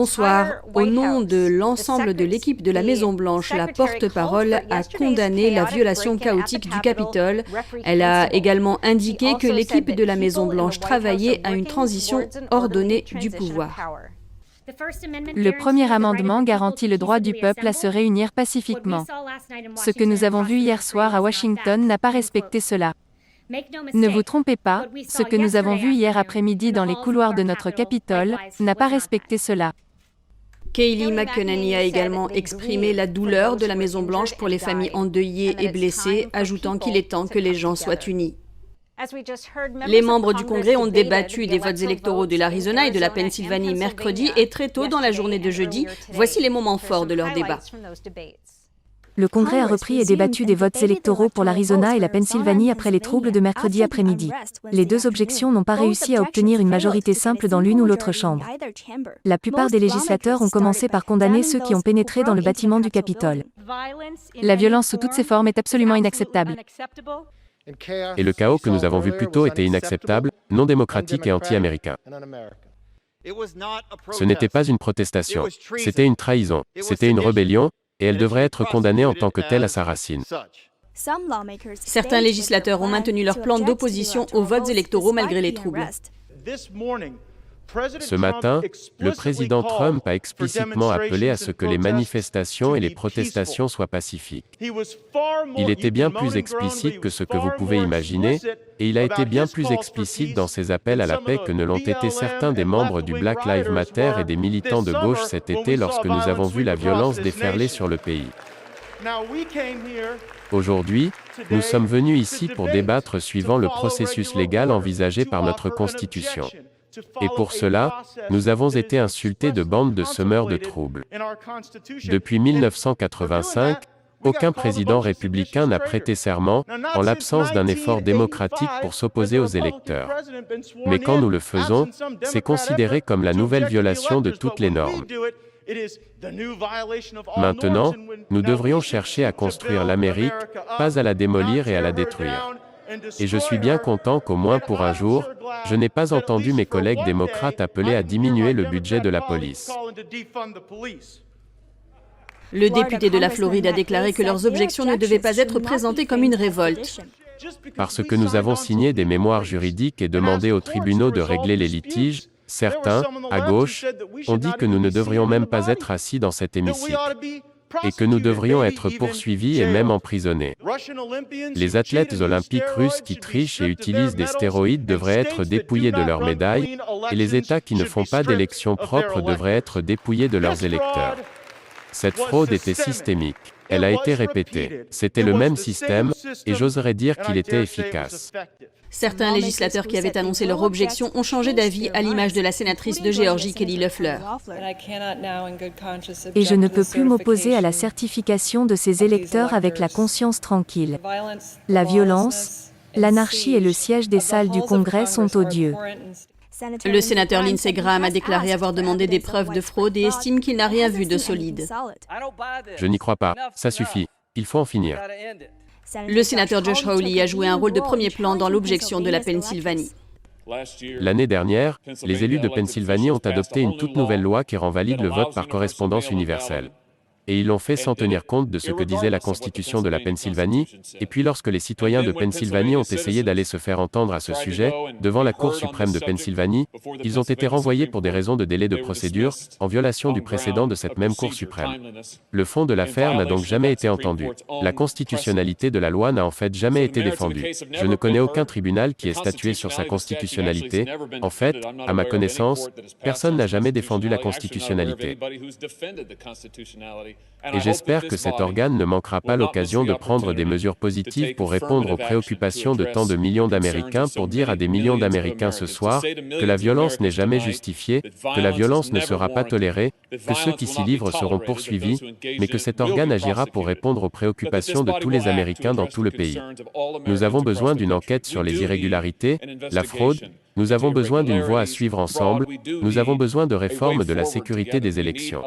Bonsoir. Au nom de l'ensemble de l'équipe de la Maison-Blanche, la porte-parole a condamné la violation chaotique du Capitole. Elle a également indiqué que l'équipe de la Maison-Blanche travaillait à une transition ordonnée du pouvoir. Le premier amendement garantit le droit du peuple à se réunir pacifiquement. Ce que nous avons vu hier soir à Washington n'a pas respecté cela. Ne vous trompez pas, ce que nous avons vu hier après-midi dans les couloirs de notre Capitole n'a pas respecté cela. Kayleigh McEnany a également exprimé la douleur de la Maison-Blanche pour les familles endeuillées et blessées, ajoutant qu'il est temps que les gens soient unis. Les membres du Congrès ont débattu des votes électoraux de l'Arizona et de la Pennsylvanie mercredi et très tôt dans la journée de jeudi. Voici les moments forts de leur débat. Le Congrès a repris et débattu des votes électoraux pour l'Arizona et la Pennsylvanie après les troubles de mercredi après-midi. Les deux objections n'ont pas réussi à obtenir une majorité simple dans l'une ou l'autre chambre. La plupart des législateurs ont commencé par condamner ceux qui ont pénétré dans le bâtiment du Capitole. La violence sous toutes ses formes est absolument inacceptable. Et le chaos que nous avons vu plus tôt était inacceptable, non démocratique et anti-américain. Ce n'était pas une protestation, c'était une trahison, c'était une rébellion, et elle devrait être condamnée en tant que telle à sa racine. Certains législateurs ont maintenu leur plan d'opposition aux votes électoraux malgré les troubles. Ce matin, le président Trump a explicitement appelé à ce que les manifestations et les protestations soient pacifiques. Il était bien plus explicite que ce que vous pouvez imaginer, et il a été bien plus explicite dans ses appels à la paix que ne l'ont été certains des membres du Black Lives Matter et des militants de gauche cet été lorsque nous avons vu la violence déferler sur le pays. Aujourd'hui, nous sommes venus ici pour débattre suivant le processus légal envisagé par notre Constitution. Et pour cela, nous avons été insultés de bandes de semeurs de troubles. Depuis 1985, aucun président républicain n'a prêté serment, en l'absence d'un effort démocratique pour s'opposer aux électeurs. Mais quand nous le faisons, c'est considéré comme la nouvelle violation de toutes les normes. Maintenant, nous devrions chercher à construire l'Amérique, pas à la démolir et à la détruire. Et je suis bien content qu'au moins pour un jour, je n'ai pas entendu mes collègues démocrates appeler à diminuer le budget de la police. Le député de la Floride a déclaré que leurs objections ne devaient pas être présentées comme une révolte. Parce que nous avons signé des mémoires juridiques et demandé aux tribunaux de régler les litiges, certains, à gauche, ont dit que nous ne devrions même pas être assis dans cet hémicycle. Et que nous devrions être poursuivis et même emprisonnés. Les athlètes olympiques russes qui trichent et utilisent des stéroïdes devraient être dépouillés de leurs médailles, et les États qui ne font pas d'élections propres devraient être dépouillés de leurs électeurs. Cette fraude était systémique. Elle a été répétée. C'était le même système, et j'oserais dire qu'il était efficace. Certains législateurs qui avaient annoncé leur objection ont changé d'avis à l'image de la sénatrice de Géorgie, Kelly Loeffler. Et je ne peux plus m'opposer à la certification de ces électeurs avec la conscience tranquille. La violence, l'anarchie et le siège des salles du Congrès sont odieux. Le sénateur Lindsey Graham a déclaré avoir demandé des preuves de fraude et estime qu'il n'a rien vu de solide. Je n'y crois pas, ça suffit. Il faut en finir. Le sénateur Josh Hawley a joué un rôle de premier plan dans l'objection de la Pennsylvanie. L'année dernière, les élus de Pennsylvanie ont adopté une toute nouvelle loi qui rend valide le vote par correspondance universelle. Et ils l'ont fait sans tenir compte de ce que disait la Constitution de la Pennsylvanie, et puis lorsque les citoyens de Pennsylvanie ont essayé d'aller se faire entendre à ce sujet, devant la Cour suprême de Pennsylvanie, ils ont été renvoyés pour des raisons de délai de procédure, en violation du précédent de cette même Cour suprême. Le fond de l'affaire n'a donc jamais été entendu. La constitutionnalité de la loi n'a en fait jamais été défendue. Je ne connais aucun tribunal qui ait statué sur sa constitutionnalité. En fait, à ma connaissance, personne n'a jamais défendu la constitutionnalité. Et j'espère que cet organe ne manquera pas l'occasion de prendre des mesures positives pour répondre aux préoccupations de tant de millions d'Américains, pour dire à des millions d'Américains ce soir que la violence n'est jamais justifiée, que la violence ne sera pas tolérée, que ceux qui s'y livrent seront poursuivis, mais que cet organe agira pour répondre aux préoccupations de tous les Américains dans tout le pays. Nous avons besoin d'une enquête sur les irrégularités, la fraude. Nous avons besoin d'une voie à suivre ensemble, nous avons besoin de réformes de la sécurité des élections.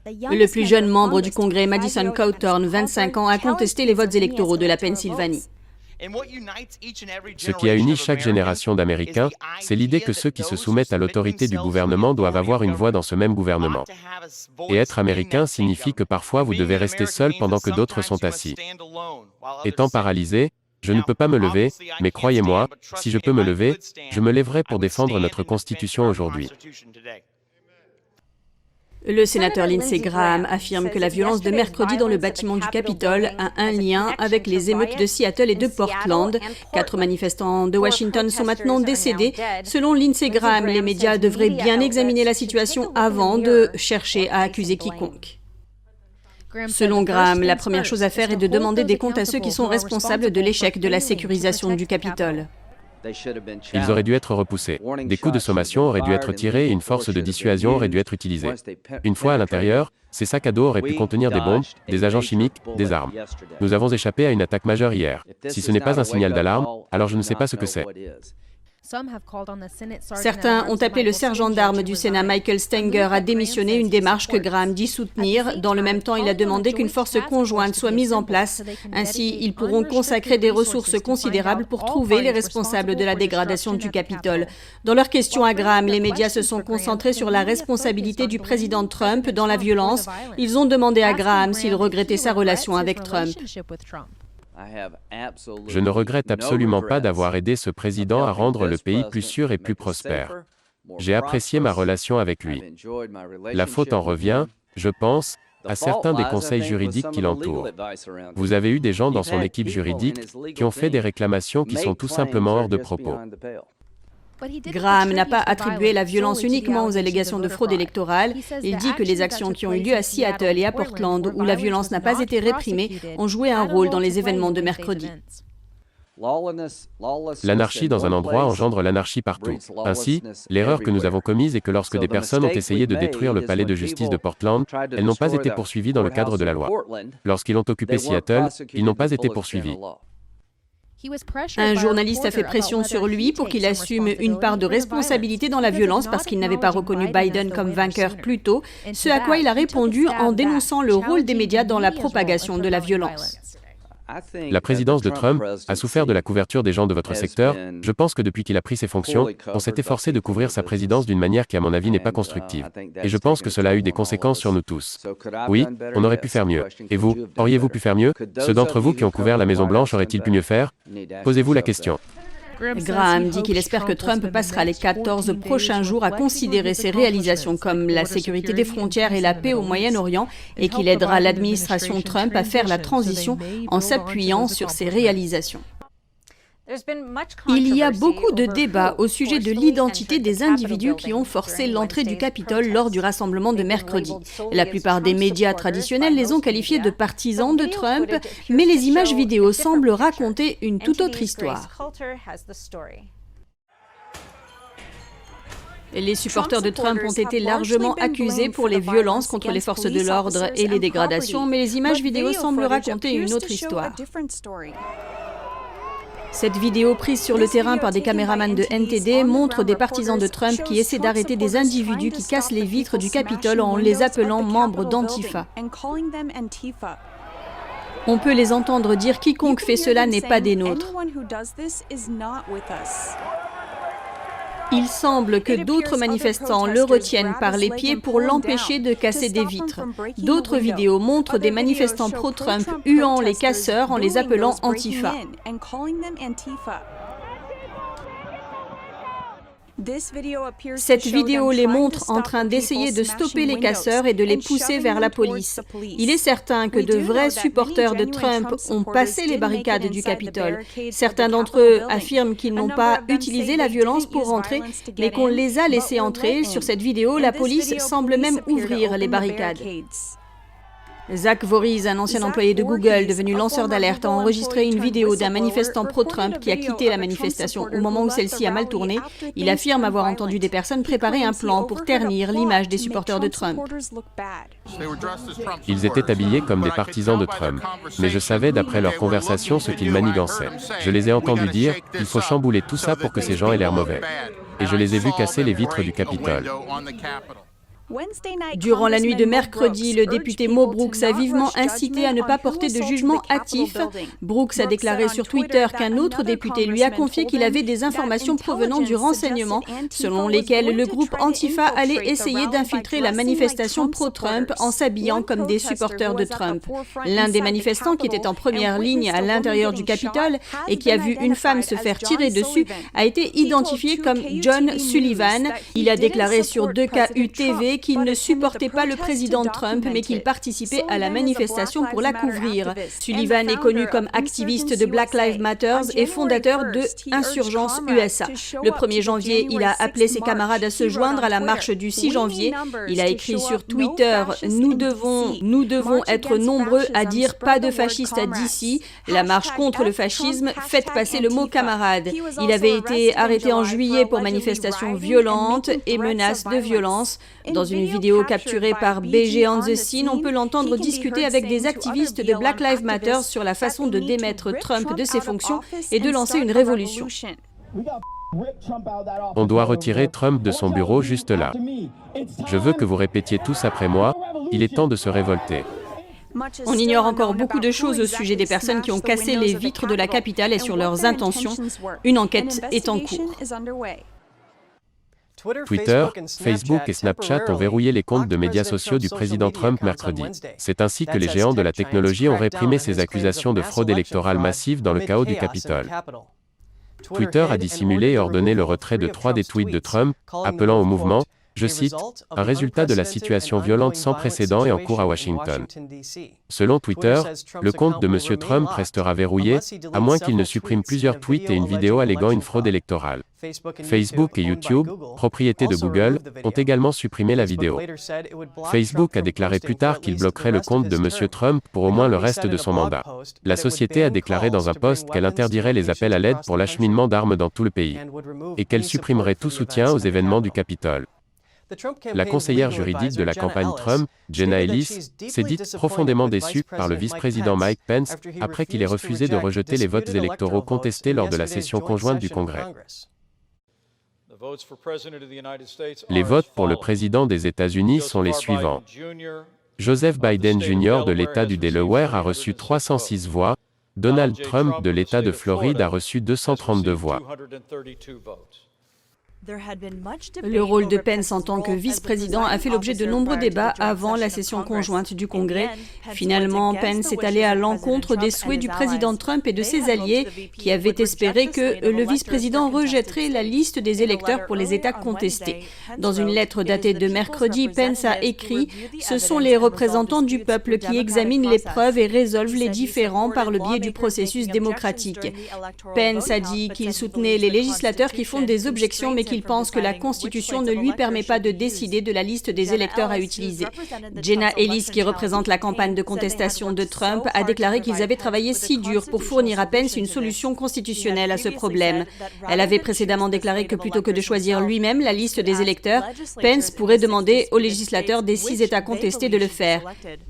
Le plus jeune membre du Congrès, Madison Cawthorn, 25 ans, a contesté les votes électoraux de la Pennsylvanie. Ce qui a uni chaque génération d'Américains, c'est l'idée que ceux qui se soumettent à l'autorité du gouvernement doivent avoir une voix dans ce même gouvernement. Et être américain signifie que parfois vous devez rester seul pendant que d'autres sont assis. Étant paralysé, je ne peux pas me lever, mais croyez-moi, si je peux me lever, je me lèverai pour défendre notre Constitution aujourd'hui. Le sénateur Lindsey Graham affirme que la violence de mercredi dans le bâtiment du Capitole a un lien avec les émeutes de Seattle et de Portland. 4 manifestants de Washington sont maintenant décédés. Selon Lindsey Graham, les médias devraient bien examiner la situation avant de chercher à accuser quiconque. Selon Graham, la première chose à faire est de demander des comptes à ceux qui sont responsables de l'échec de la sécurisation du Capitole. Ils auraient dû être repoussés. Des coups de sommation auraient dû être tirés et une force de dissuasion aurait dû être utilisée. Une fois à l'intérieur, ces sacs à dos auraient pu contenir des bombes, des agents chimiques, des armes. Nous avons échappé à une attaque majeure hier. Si ce n'est pas un signal d'alarme, alors je ne sais pas ce que c'est. Certains ont appelé le sergent d'armes du Sénat Michael Stenger à démissionner, une démarche que Graham dit soutenir. Dans le même temps, il a demandé qu'une force conjointe soit mise en place. Ainsi, ils pourront consacrer des ressources considérables pour trouver les responsables de la dégradation du Capitole. Dans leurs questions à Graham, les médias se sont concentrés sur la responsabilité du président Trump dans la violence. Ils ont demandé à Graham s'il regrettait sa relation avec Trump. Je ne regrette absolument pas d'avoir aidé ce président à rendre le pays plus sûr et plus prospère. J'ai apprécié ma relation avec lui. La faute en revient, je pense, à certains des conseils juridiques qui l'entourent. Vous avez eu des gens dans son équipe juridique qui ont fait des réclamations qui sont tout simplement hors de propos. Graham n'a pas attribué la violence uniquement aux allégations de fraude électorale. Il dit que les actions qui ont eu lieu à Seattle et à Portland, où la violence n'a pas été réprimée, ont joué un rôle dans les événements de mercredi. L'anarchie dans un endroit engendre l'anarchie partout. Ainsi, l'erreur que nous avons commise est que lorsque des personnes ont essayé de détruire le palais de justice de Portland, elles n'ont pas été poursuivies dans le cadre de la loi. Lorsqu'ils ont occupé Seattle, ils n'ont pas été poursuivis. Un journaliste a fait pression sur lui pour qu'il assume une part de responsabilité dans la violence parce qu'il n'avait pas reconnu Biden comme vainqueur plus tôt, ce à quoi il a répondu en dénonçant le rôle des médias dans la propagation de la violence. La présidence de Trump a souffert de la couverture des gens de votre secteur. Je pense que depuis qu'il a pris ses fonctions, on s'est efforcé de couvrir sa présidence d'une manière qui, à mon avis, n'est pas constructive. Et je pense que cela a eu des conséquences sur nous tous. Oui, on aurait pu faire mieux. Et vous, auriez-vous pu faire mieux? Ceux d'entre vous qui ont couvert la Maison-Blanche auraient-ils pu mieux faire? Posez-vous la question. Graham dit qu'il espère que Trump passera les 14 prochains jours à considérer ses réalisations comme la sécurité des frontières et la paix au Moyen-Orient et qu'il aidera l'administration Trump à faire la transition en s'appuyant sur ses réalisations. Il y a beaucoup de débats au sujet de l'identité des individus qui ont forcé l'entrée du Capitole lors du rassemblement de mercredi. La plupart des médias traditionnels les ont qualifiés de partisans de Trump, mais les images vidéo semblent raconter une toute autre histoire. Les supporters de Trump ont été largement accusés pour les violences contre les forces de l'ordre et les dégradations, mais les images vidéo semblent raconter une autre histoire. Cette vidéo prise sur le terrain par des caméramans de NTD montre des partisans de Trump qui essaient d'arrêter des individus qui cassent les vitres du Capitole en les appelant membres d'Antifa. On peut les entendre dire « Quiconque fait cela n'est pas des nôtres ». Il semble que d'autres manifestants le retiennent par les pieds pour l'empêcher de casser des vitres. D'autres vidéos montrent des manifestants pro-Trump huant les casseurs en les appelant Antifa. Cette vidéo les montre en train d'essayer de stopper les casseurs et de les pousser vers la police. Il est certain que de vrais supporters de Trump ont passé les barricades du Capitole. Certains d'entre eux affirment qu'ils n'ont pas utilisé la violence pour entrer, mais qu'on les a laissés entrer. Sur cette vidéo, la police semble même ouvrir les barricades. Zach Vorhies, un ancien employé de Google devenu lanceur d'alerte, a enregistré une vidéo d'un manifestant pro-Trump qui a quitté la manifestation au moment où celle-ci a mal tourné. Il affirme avoir entendu des personnes préparer un plan pour ternir l'image des supporters de Trump. Ils étaient habillés comme des partisans de Trump. Mais je savais d'après leur conversation ce qu'ils manigançaient. Je les ai entendus dire « Il faut chambouler tout ça pour que ces gens aient l'air mauvais ». Et je les ai vus casser les vitres du Capitole. Durant la nuit de mercredi, le député Mo Brooks a vivement incité à ne pas porter de jugement hâtif. Brooks a déclaré sur Twitter qu'un autre député lui a confié qu'il avait des informations provenant du renseignement, selon lesquelles le groupe Antifa allait essayer d'infiltrer la manifestation pro-Trump en s'habillant comme des supporters de Trump. L'un des manifestants qui était en première ligne à l'intérieur du Capitole et qui a vu une femme se faire tirer dessus a été identifié comme John Sullivan. Il a déclaré sur 2KU-TV qu'il ne supportait pas le président Trump, mais qu'il participait à la manifestation pour la couvrir. Sullivan est connu comme activiste de Black Lives Matter et fondateur de Insurgence USA. Le 1er janvier, il a appelé ses camarades à se joindre à la marche du 6 janvier. Il a écrit sur Twitter « Nous devons être nombreux à dire pas de fascistes à DC. La marche contre le fascisme, faites passer le mot camarade ». Il avait été arrêté en juillet pour manifestation violente et menace de violence. Dans une vidéo capturée par BG on the Scene, on peut l'entendre discuter avec des activistes de Black Lives Matter sur la façon de démettre Trump de ses fonctions et de lancer une révolution. On doit retirer Trump de son bureau juste là. Je veux que vous répétiez tous après moi, il est temps de se révolter. On ignore encore beaucoup de choses au sujet des personnes qui ont cassé les vitres de la capitale et sur leurs intentions. Une enquête est en cours. Twitter, Facebook et Snapchat ont verrouillé les comptes de médias sociaux du président Trump mercredi. C'est ainsi que les géants de la technologie ont réprimé ces accusations de fraude électorale massive dans le chaos du Capitole. Twitter a dissimulé et ordonné le retrait de 3 des tweets de Trump, appelant au mouvement, je cite, « un résultat de la situation violente sans précédent et en cours à Washington ». Selon Twitter, le compte de M. Trump restera verrouillé, à moins qu'il ne supprime plusieurs tweets et une vidéo alléguant une fraude électorale. Facebook et YouTube, propriété de Google, ont également supprimé la vidéo. Facebook a déclaré plus tard qu'il bloquerait le compte de M. Trump pour au moins le reste de son mandat. La société a déclaré dans un post qu'elle interdirait les appels à l'aide pour l'acheminement d'armes dans tout le pays, et qu'elle supprimerait tout soutien aux événements du Capitole. La conseillère juridique de la campagne Trump, Jenna Ellis, s'est dite profondément déçue par le vice-président Mike Pence après qu'il ait refusé de rejeter les votes électoraux contestés lors de la session conjointe du Congrès. Les votes pour le président des États-Unis sont les suivants. Joseph Biden Jr. de l'État du Delaware a reçu 306 voix, Donald Trump de l'État de Floride a reçu 232 voix. Le rôle de Pence en tant que vice-président a fait l'objet de nombreux débats avant la session conjointe du Congrès. Finalement, Pence est allé à l'encontre des souhaits du président Trump et de ses alliés qui avaient espéré que le vice-président rejetterait la liste des électeurs pour les États contestés. Dans une lettre datée de mercredi, Pence a écrit « Ce sont les représentants du peuple qui examinent les preuves et résolvent les différends par le biais du processus démocratique ». Pence a dit qu'il soutenait les législateurs qui font des objections mais qu'il pense que la Constitution ne lui permet pas de décider de la liste des électeurs à utiliser. Jenna Ellis, qui représente la campagne de contestation de Trump, a déclaré qu'ils avaient travaillé si dur pour fournir à Pence une solution constitutionnelle à ce problème. Elle avait précédemment déclaré que plutôt que de choisir lui-même la liste des électeurs, Pence pourrait demander aux législateurs des 6 États contestés de le faire.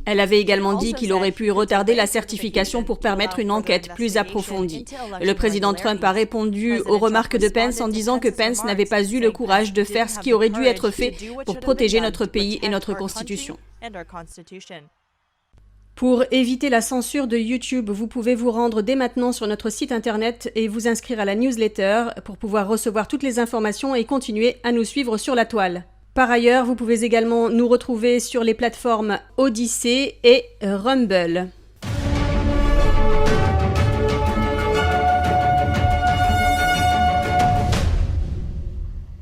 Elle avait également dit qu'il aurait pu retarder la certification pour permettre une enquête plus approfondie. Le président Trump a répondu aux remarques de Pence en disant que Pence n'avait pas eu le courage de faire ce qui aurait dû être fait pour protéger notre pays et notre Constitution. Pour éviter la censure de YouTube, vous pouvez vous rendre dès maintenant sur notre site internet et vous inscrire à la newsletter pour pouvoir recevoir toutes les informations et continuer à nous suivre sur la toile. Par ailleurs, vous pouvez également nous retrouver sur les plateformes Odyssey et Rumble.